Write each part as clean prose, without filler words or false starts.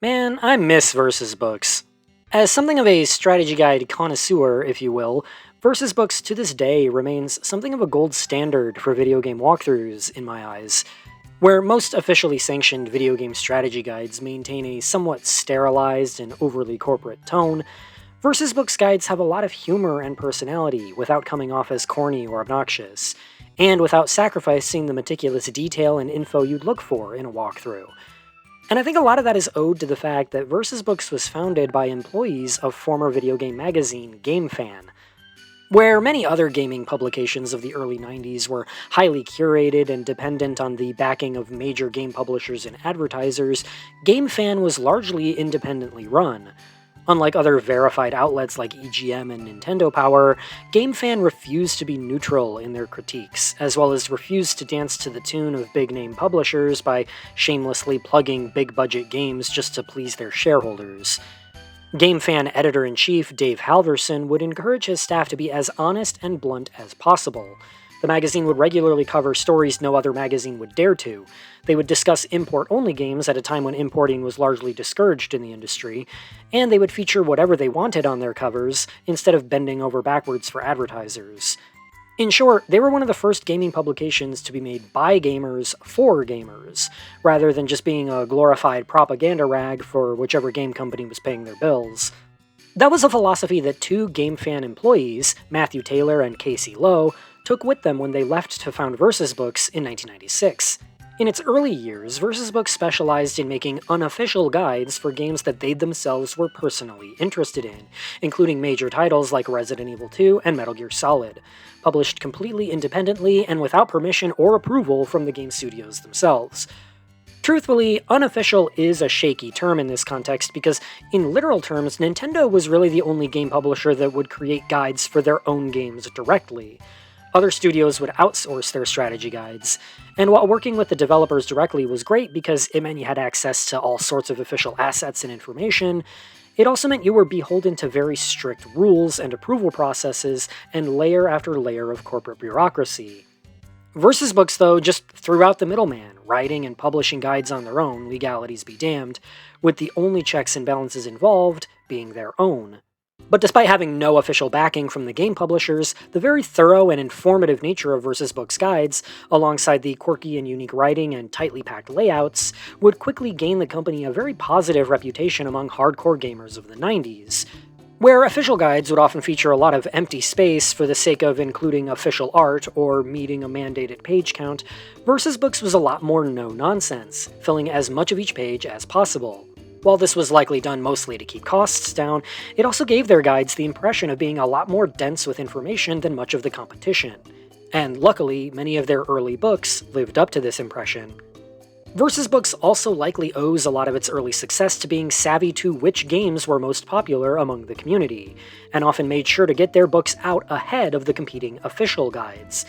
Man, I miss Versus books. As something of a strategy guide connoisseur, if you will, Versus books to this day remains something of a gold standard for video game walkthroughs in my eyes. Where most officially sanctioned video game strategy guides maintain a somewhat sterilized and overly corporate tone, Versus books guides have a lot of humor and personality without coming off as corny or obnoxious, and without sacrificing the meticulous detail and info you'd look for in a walkthrough. And I think a lot of that is owed to the fact that Versus Books was founded by employees of former video game magazine GameFan. Where many other gaming publications of the early 90s were highly curated and dependent on the backing of major game publishers and advertisers, GameFan was largely independently run. Unlike other verified outlets like EGM and Nintendo Power, GameFan refused to be neutral in their critiques, as well as refused to dance to the tune of big-name publishers by shamelessly plugging big-budget games just to please their shareholders. GameFan editor-in-chief Dave Halverson would encourage his staff to be as honest and blunt as possible. The magazine would regularly cover stories no other magazine would dare to. They would discuss import-only games at a time when importing was largely discouraged in the industry, and they would feature whatever they wanted on their covers, instead of bending over backwards for advertisers. In short, they were one of the first gaming publications to be made by gamers for gamers, rather than just being a glorified propaganda rag for whichever game company was paying their bills. That was a philosophy that two GameFan employees, Matthew Taylor and Casey Lowe, took with them when they left to found Versus Books in 1996. In its early years, Versus Books specialized in making unofficial guides for games that they themselves were personally interested in, including major titles like Resident Evil 2 and Metal Gear Solid, published completely independently and without permission or approval from the game studios themselves. Truthfully, unofficial is a shaky term in this context because, in literal terms, Nintendo was really the only game publisher that would create guides for their own games directly. Other studios would outsource their strategy guides, and while working with the developers directly was great because it meant you had access to all sorts of official assets and information, it also meant you were beholden to very strict rules and approval processes and layer after layer of corporate bureaucracy. Versus Books, though, just threw out the middleman, writing and publishing guides on their own, legalities be damned, with the only checks and balances involved being their own. But despite having no official backing from the game publishers, the very thorough and informative nature of Versus Books guides, alongside the quirky and unique writing and tightly packed layouts, would quickly gain the company a very positive reputation among hardcore gamers of the 90s. Where official guides would often feature a lot of empty space for the sake of including official art or meeting a mandated page count, Versus Books was a lot more no-nonsense, filling as much of each page as possible. While this was likely done mostly to keep costs down, it also gave their guides the impression of being a lot more dense with information than much of the competition. And luckily, many of their early books lived up to this impression. Versus Books also likely owes a lot of its early success to being savvy to which games were most popular among the community, and often made sure to get their books out ahead of the competing official guides.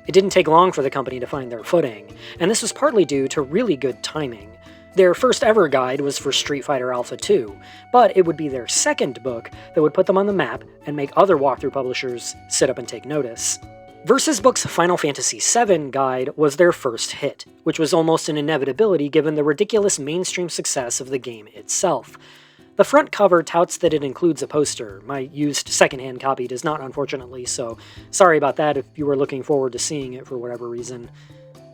It didn't take long for the company to find their footing, and this was partly due to really good timing. Their first ever guide was for Street Fighter Alpha 2, but it would be their second book that would put them on the map and make other walkthrough publishers sit up and take notice. Versus Books' Final Fantasy VII guide was their first hit, which was almost an inevitability given the ridiculous mainstream success of the game itself. The front cover touts that it includes a poster. My used secondhand copy does not, unfortunately, so sorry about that if you were looking forward to seeing it for whatever reason.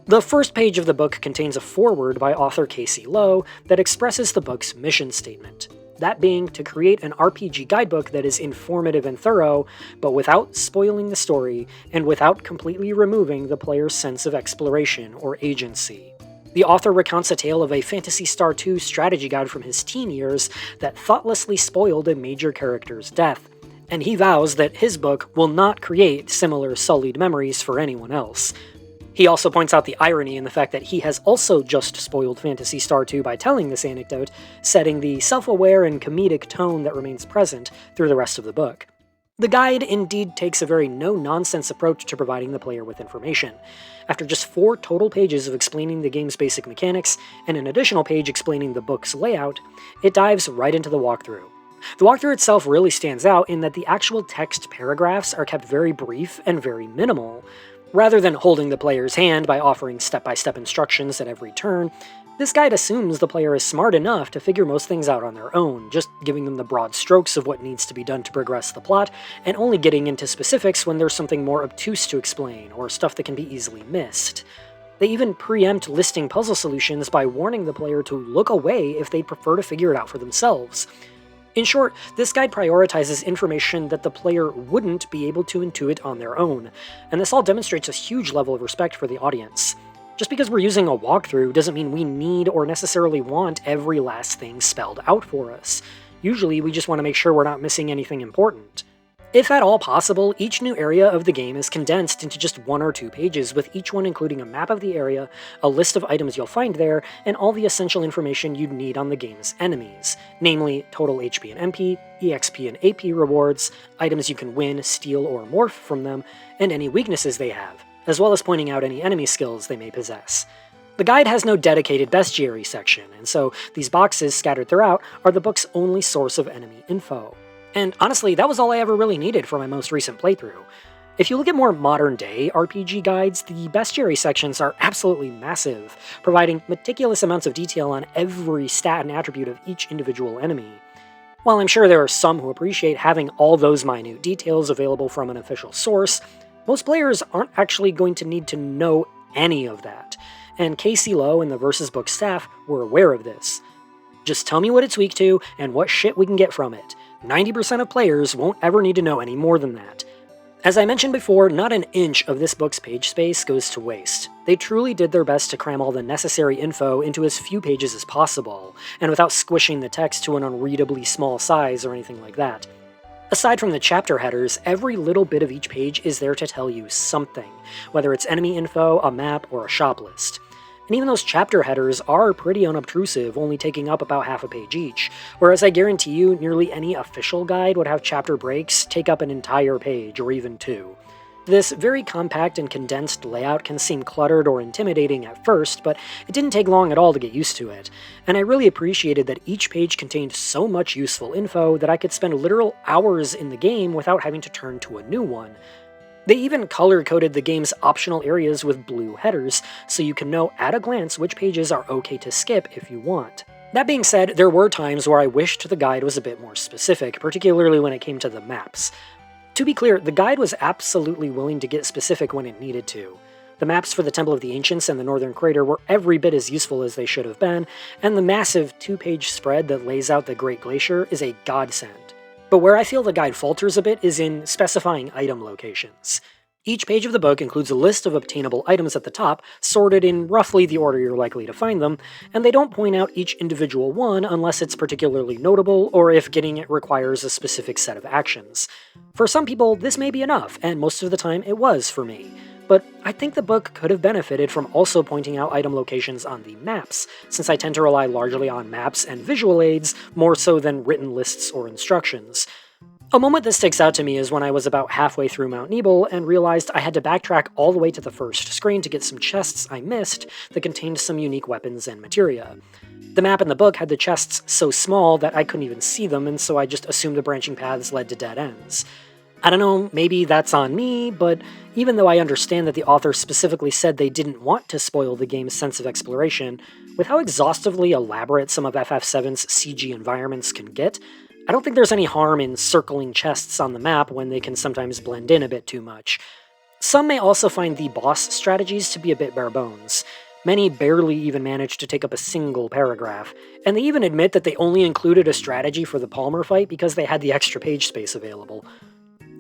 The first page of the book contains a foreword by author Casey Lowe that expresses the book's mission statement, that being to create an RPG guidebook that is informative and thorough, but without spoiling the story, and without completely removing the player's sense of exploration or agency. The author recounts a tale of a Phantasy Star 2 strategy guide from his teen years that thoughtlessly spoiled a major character's death, and he vows that his book will not create similar sullied memories for anyone else. He also points out the irony in the fact that he has also just spoiled Phantasy Star 2 by telling this anecdote, setting the self-aware and comedic tone that remains present through the rest of the book. The guide indeed takes a very no-nonsense approach to providing the player with information. After just 4 total pages of explaining the game's basic mechanics, and an additional page explaining the book's layout, it dives right into the walkthrough. The walkthrough itself really stands out in that the actual text paragraphs are kept very brief and very minimal. Rather than holding the player's hand by offering step-by-step instructions at every turn, This guide assumes the player is smart enough to figure most things out on their own, just giving them the broad strokes of what needs to be done to progress the plot, and only getting into specifics when there's something more obtuse to explain, or stuff that can be easily missed. They even preempt listing puzzle solutions by warning the player to look away if they'd prefer to figure it out for themselves. In short, this guide prioritizes information that the player wouldn't be able to intuit on their own, and this all demonstrates a huge level of respect for the audience. Just because we're using a walkthrough doesn't mean we need or necessarily want every last thing spelled out for us. Usually, we just want to make sure we're not missing anything important. If at all possible, each new area of the game is condensed into just 1 or 2 pages, with each one including a map of the area, a list of items you'll find there, and all the essential information you'd need on the game's enemies, namely total HP and MP, EXP and AP rewards, items you can win, steal, or morph from them, and any weaknesses they have, as well as pointing out any enemy skills they may possess. The guide has no dedicated bestiary section, and so these boxes scattered throughout are the book's only source of enemy info. And honestly, that was all I ever really needed for my most recent playthrough. If you look at more modern-day RPG guides, the bestiary sections are absolutely massive, providing meticulous amounts of detail on every stat and attribute of each individual enemy. While I'm sure there are some who appreciate having all those minute details available from an official source, most players aren't actually going to need to know any of that, and Casey Lowe and the Versus Book staff were aware of this. Just tell me what it's weak to, and what shit we can get from it. 90% of players won't ever need to know any more than that. As I mentioned before, not an inch of this book's page space goes to waste. They truly did their best to cram all the necessary info into as few pages as possible, and without squishing the text to an unreadably small size or anything like that. Aside from the chapter headers, every little bit of each page is there to tell you something, whether it's enemy info, a map, or a shop list. And even those chapter headers are pretty unobtrusive, only taking up about half a page each, whereas I guarantee you nearly any official guide would have chapter breaks take up an entire page, or even 2. This very compact and condensed layout can seem cluttered or intimidating at first, but it didn't take long at all to get used to it, and I really appreciated that each page contained so much useful info that I could spend literal hours in the game without having to turn to a new one. They even color-coded the game's optional areas with blue headers, so you can know at a glance which pages are okay to skip if you want. That being said, there were times where I wished the guide was a bit more specific, particularly when it came to the maps. To be clear, the guide was absolutely willing to get specific when it needed to. The maps for the Temple of the Ancients and the Northern Crater were every bit as useful as they should have been, and the massive 2-page spread that lays out the Great Glacier is a godsend. But where I feel the guide falters a bit is in specifying item locations. Each page of the book includes a list of obtainable items at the top, sorted in roughly the order you're likely to find them, and they don't point out each individual one unless it's particularly notable or if getting it requires a specific set of actions. For some people, this may be enough, and most of the time it was for me. But I think the book could have benefited from also pointing out item locations on the maps, since I tend to rely largely on maps and visual aids more so than written lists or instructions. A moment that sticks out to me is when I was about halfway through Mount Nebel and realized I had to backtrack all the way to the first screen to get some chests I missed that contained some unique weapons and materia. The map in the book had the chests so small that I couldn't even see them, and so I just assumed the branching paths led to dead ends. I don't know, maybe that's on me, but even though I understand that the author specifically said they didn't want to spoil the game's sense of exploration, with how exhaustively elaborate some of FF7's CG environments can get, I don't think there's any harm in circling chests on the map when they can sometimes blend in a bit too much. Some may also find the boss strategies to be a bit bare bones. Many barely even manage to take up a single paragraph, and they even admit that they only included a strategy for the Palmer fight because they had the extra page space available.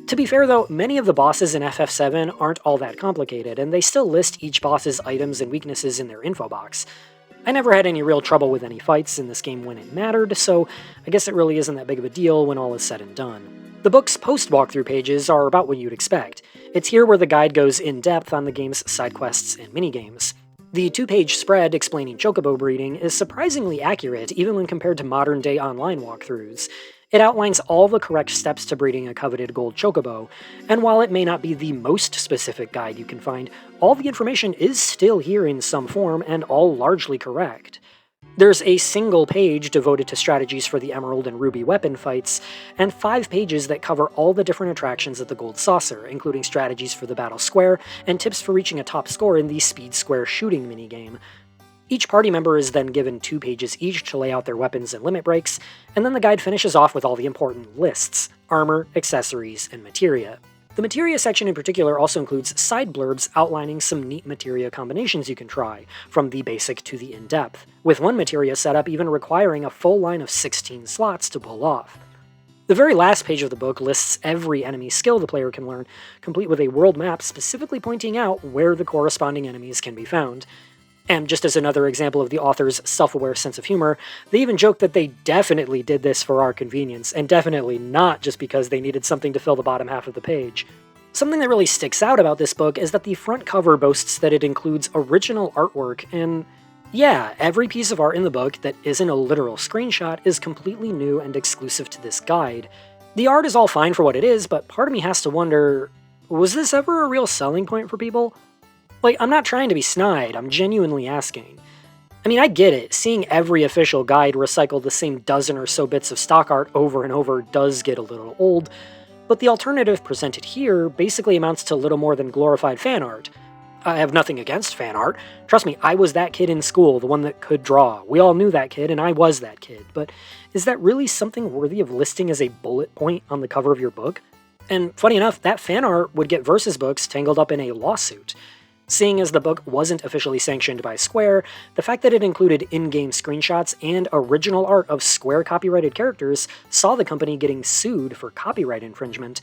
To be fair though, many of the bosses in FF7 aren't all that complicated, and they still list each boss's items and weaknesses in their info box. I never had any real trouble with any fights in this game when it mattered, so I guess it really isn't that big of a deal when all is said and done. The book's post-walkthrough pages are about what you'd expect. It's here where the guide goes in-depth on the game's side quests and minigames. The 2-page spread explaining chocobo breeding is surprisingly accurate even when compared to modern-day online walkthroughs. It outlines all the correct steps to breeding a coveted gold chocobo, and while it may not be the most specific guide you can find, all the information is still here in some form and all largely correct. There's a single page devoted to strategies for the Emerald and Ruby weapon fights, and 5 pages that cover all the different attractions at the Gold Saucer, including strategies for the Battle Square and tips for reaching a top score in the Speed Square shooting minigame. Each party member is then given 2 pages each to lay out their weapons and limit breaks, and then the guide finishes off with all the important lists: armor, accessories, and materia. The materia section in particular also includes side blurbs outlining some neat materia combinations you can try, from the basic to the in-depth, with one materia setup even requiring a full line of 16 slots to pull off. The very last page of the book lists every enemy skill the player can learn, complete with a world map specifically pointing out where the corresponding enemies can be found. And just as another example of the author's self-aware sense of humor, they even joke that they definitely did this for our convenience, and definitely not just because they needed something to fill the bottom half of the page. Something that really sticks out about this book is that the front cover boasts that it includes original artwork, and yeah, every piece of art in the book that isn't a literal screenshot is completely new and exclusive to this guide. The art is all fine for what it is, but part of me has to wonder, was this ever a real selling point for people? Like, I'm not trying to be snide, I'm genuinely asking. I mean, I get it, seeing every official guide recycle the same dozen or so bits of stock art over and over does get a little old, but the alternative presented here basically amounts to little more than glorified fan art. I have nothing against fan art. Trust me, I was that kid in school, the one that could draw. We all knew that kid, and I was that kid, but is that really something worthy of listing as a bullet point on the cover of your book? And funny enough, that fan art would get Versus Books tangled up in a lawsuit. Seeing as the book wasn't officially sanctioned by Square, the fact that it included in-game screenshots and original art of Square copyrighted characters saw the company getting sued for copyright infringement.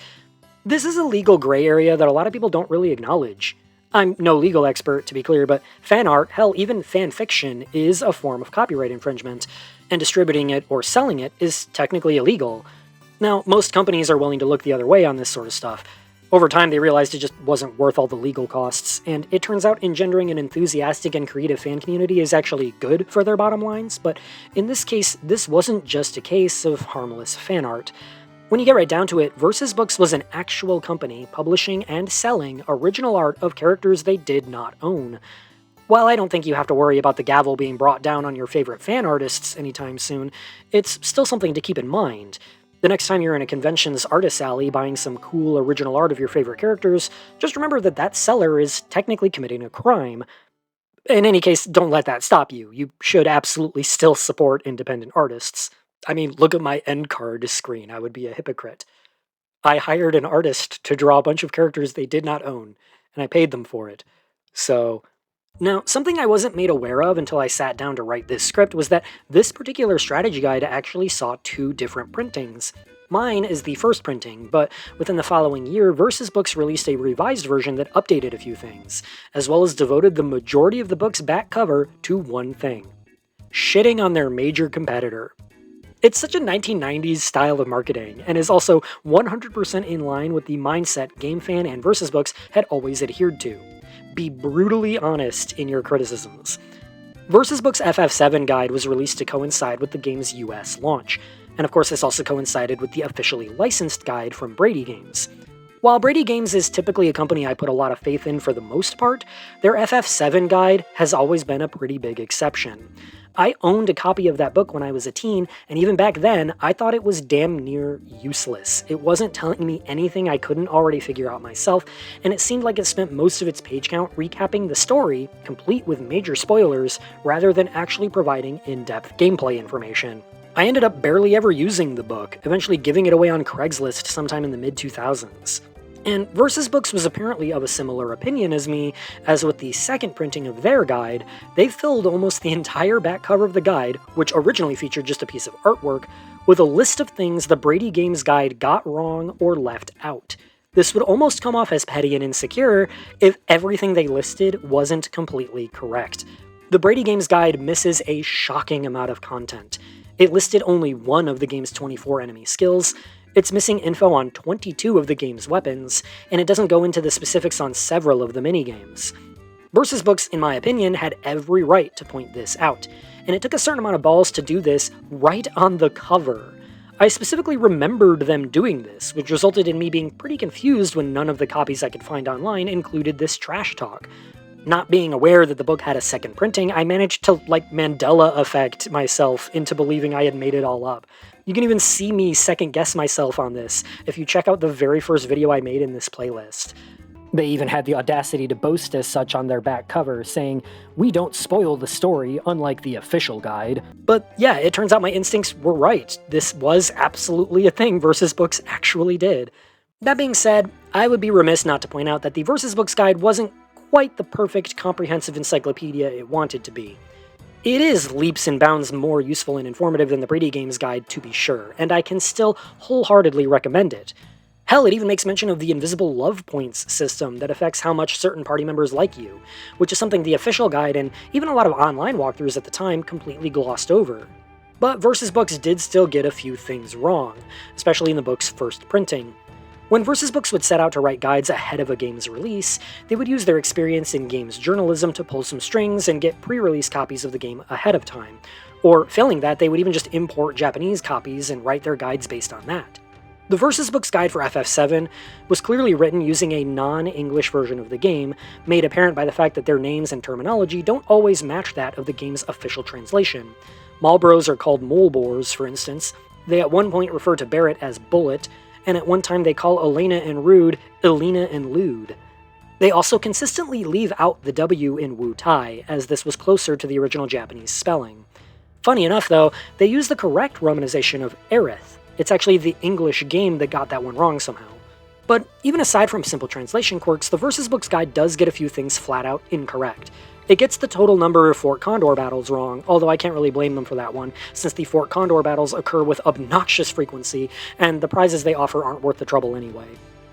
This is a legal gray area that a lot of people don't really acknowledge. I'm no legal expert, to be clear, but fan art, hell, even fan fiction, is a form of copyright infringement, and distributing it or selling it is technically illegal. Now, most companies are willing to look the other way on this sort of stuff. Over time, they realized it just wasn't worth all the legal costs, and it turns out engendering an enthusiastic and creative fan community is actually good for their bottom lines, but in this case, this wasn't just a case of harmless fan art. When you get right down to it, Versus Books was an actual company publishing and selling original art of characters they did not own. While I don't think you have to worry about the gavel being brought down on your favorite fan artists anytime soon, it's still something to keep in mind. The next time you're in a convention's artist alley buying some cool original art of your favorite characters, just remember that that seller is technically committing a crime. In any case, don't let that stop you. You should absolutely still support independent artists. I mean, look at my end card screen. I would be a hypocrite. I hired an artist to draw a bunch of characters they did not own, and I paid them for it. So, now, something I wasn't made aware of until I sat down to write this script was that this particular strategy guide actually saw 2 different printings. Mine is the first printing, but within the following year, Versus Books released a revised version that updated a few things, as well as devoted the majority of the book's back cover to one thing: shitting on their major competitor. It's such a 1990s style of marketing, and is also 100% in line with the mindset GameFan and Versus Books had always adhered to. Be brutally honest in your criticisms. Versus Books' FF7 guide was released to coincide with the game's US launch, and of course this also coincided with the officially licensed guide from Brady Games. While Brady Games is typically a company I put a lot of faith in for the most part, their FF7 guide has always been a pretty big exception. I owned a copy of that book when I was a teen, and even back then, I thought it was damn near useless. It wasn't telling me anything I couldn't already figure out myself, and it seemed like it spent most of its page count recapping the story, complete with major spoilers, rather than actually providing in-depth gameplay information. I ended up barely ever using the book, eventually giving it away on Craigslist sometime in the mid-2000s. And Versus Books was apparently of a similar opinion as me, as with the second printing of their guide, they filled almost the entire back cover of the guide, which originally featured just a piece of artwork, with a list of things the Brady Games guide got wrong or left out. This would almost come off as petty and insecure if everything they listed wasn't completely correct. The Brady Games guide misses a shocking amount of content. It listed only one of the game's 24 enemy skills, it's missing info on 22 of the game's weapons, and it doesn't go into the specifics on several of the minigames. Versus Books, in my opinion, had every right to point this out, and it took a certain amount of balls to do this right on the cover. I specifically remembered them doing this, which resulted in me being pretty confused when none of the copies I could find online included this trash talk. Not being aware that the book had a second printing, I managed to, Mandela effect myself into believing I had made it all up. You can even see me second-guess myself on this if you check out the very first video I made in this playlist. They even had the audacity to boast as such on their back cover, saying, "We don't spoil the story, unlike the official guide." But yeah, it turns out my instincts were right. This was absolutely a thing Versus Books actually did. That being said, I would be remiss not to point out that the Versus Books guide wasn't quite the perfect comprehensive encyclopedia it wanted to be. It is leaps and bounds more useful and informative than the Brady Games guide, to be sure, and I can still wholeheartedly recommend it. Hell, it even makes mention of the invisible love points system that affects how much certain party members like you, which is something the official guide and even a lot of online walkthroughs at the time completely glossed over. But Versus Books did still get a few things wrong, especially in the book's first printing. When Versus Books would set out to write guides ahead of a game's release, they would use their experience in games journalism to pull some strings and get pre-release copies of the game ahead of time. Or, failing that, they would even just import Japanese copies and write their guides based on that. The Versus Books guide for FF7 was clearly written using a non-English version of the game, made apparent by the fact that their names and terminology don't always match that of the game's official translation. Marlboros are called Molebores, for instance. They at one point refer to Barrett as Bullet, and at one time they call Elena and Rude Elena and Lude. They also consistently leave out the W in Wu Tai, as this was closer to the original Japanese spelling. Funny enough, though, they use the correct romanization of Aerith. It's actually the English game that got that one wrong somehow. But even aside from simple translation quirks, the Versus Books guide does get a few things flat out incorrect. It gets the total number of Fort Condor battles wrong, although I can't really blame them for that one, since the Fort Condor battles occur with obnoxious frequency, and the prizes they offer aren't worth the trouble anyway.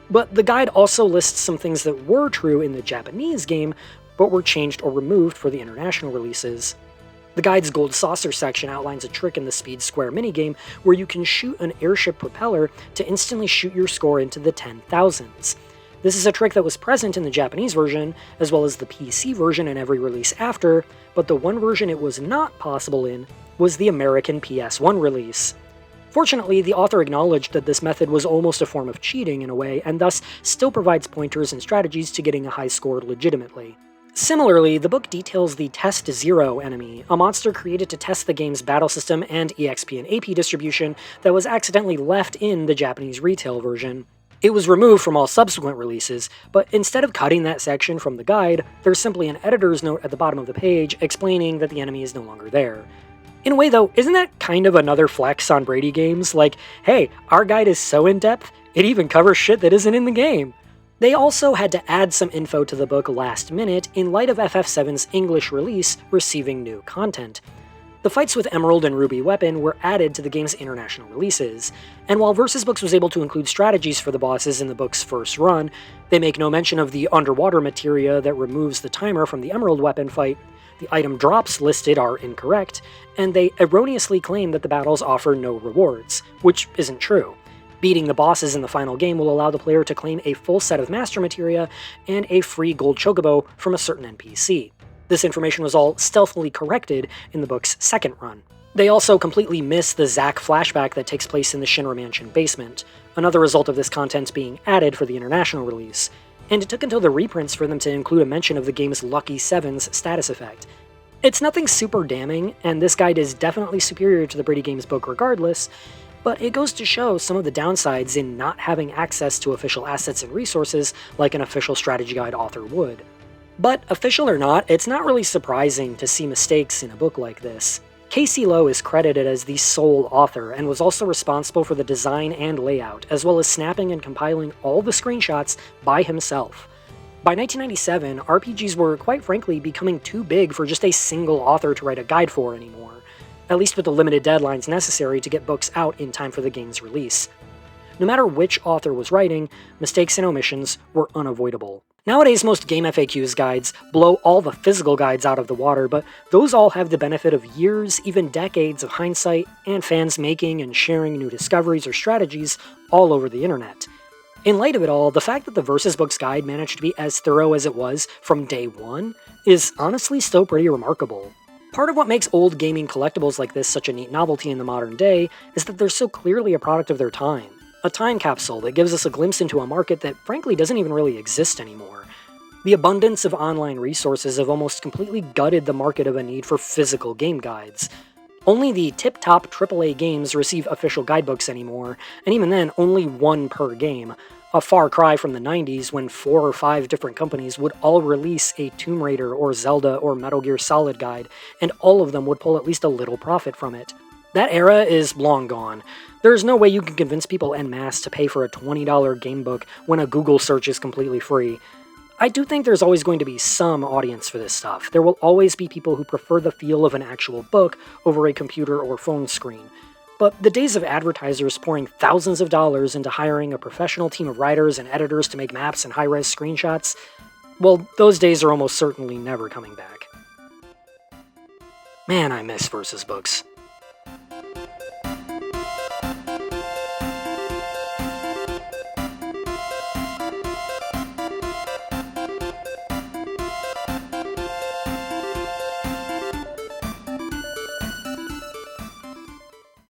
But the guide also lists some things that were true in the Japanese game, but were changed or removed for the international releases. The guide's Gold Saucer section outlines a trick in the Speed Square minigame where you can shoot an airship propeller to instantly shoot your score into the 10,000s. This is a trick that was present in the Japanese version, as well as the PC version in every release after, but the one version it was not possible in was the American PS1 release. Fortunately, the author acknowledged that this method was almost a form of cheating in a way, and thus still provides pointers and strategies to getting a high score legitimately. Similarly, the book details the Test Zero enemy, a monster created to test the game's battle system and EXP and AP distribution that was accidentally left in the Japanese retail version. It was removed from all subsequent releases, but instead of cutting that section from the guide, there's simply an editor's note at the bottom of the page explaining that the enemy is no longer there. In a way though, isn't that kind of another flex on Brady Games? Like, hey, our guide is so in-depth, it even covers shit that isn't in the game. They also had to add some info to the book last minute in light of FF7's English release receiving new content. The fights with Emerald and Ruby Weapon were added to the game's international releases, and while Versus Books was able to include strategies for the bosses in the book's first run, they make no mention of the underwater materia that removes the timer from the Emerald Weapon fight, the item drops listed are incorrect, and they erroneously claim that the battles offer no rewards, which isn't true. Beating the bosses in the final game will allow the player to claim a full set of master materia and a free gold chocobo from a certain NPC. This information was all stealthily corrected in the book's second run. They also completely miss the Zack flashback that takes place in the Shinra Mansion basement, another result of this content being added for the international release, and it took until the reprints for them to include a mention of the game's Lucky Sevens status effect. It's nothing super damning, and this guide is definitely superior to the Brady Games book regardless, but it goes to show some of the downsides in not having access to official assets and resources like an official strategy guide author would. But official or not, it's not really surprising to see mistakes in a book like this. Casey Lowe is credited as the sole author and was also responsible for the design and layout, as well as snapping and compiling all the screenshots by himself. By 1997, RPGs were quite frankly becoming too big for just a single author to write a guide for anymore, at least with the limited deadlines necessary to get books out in time for the game's release. No matter which author was writing, mistakes and omissions were unavoidable. Nowadays, most game FAQs guides blow all the physical guides out of the water, but those all have the benefit of years, even decades of hindsight, and fans making and sharing new discoveries or strategies all over the internet. In light of it all, the fact that the Versus Books guide managed to be as thorough as it was from day one is honestly still pretty remarkable. Part of what makes old gaming collectibles like this such a neat novelty in the modern day is that they're so clearly a product of their time. A time capsule that gives us a glimpse into a market that frankly doesn't even really exist anymore. The abundance of online resources have almost completely gutted the market of a need for physical game guides. Only the tip-top AAA games receive official guidebooks anymore, and even then, only one per game. A far cry from the 90s when 4 or 5 different companies would all release a Tomb Raider or Zelda or Metal Gear Solid guide, and all of them would pull at least a little profit from it. That era is long gone. There's no way you can convince people en masse to pay for a $20 gamebook when a Google search is completely free. I do think there's always going to be some audience for this stuff. There will always be people who prefer the feel of an actual book over a computer or phone screen. But the days of advertisers pouring thousands of dollars into hiring a professional team of writers and editors to make maps and high-res screenshots, well, those days are almost certainly never coming back. Man, I miss versus books.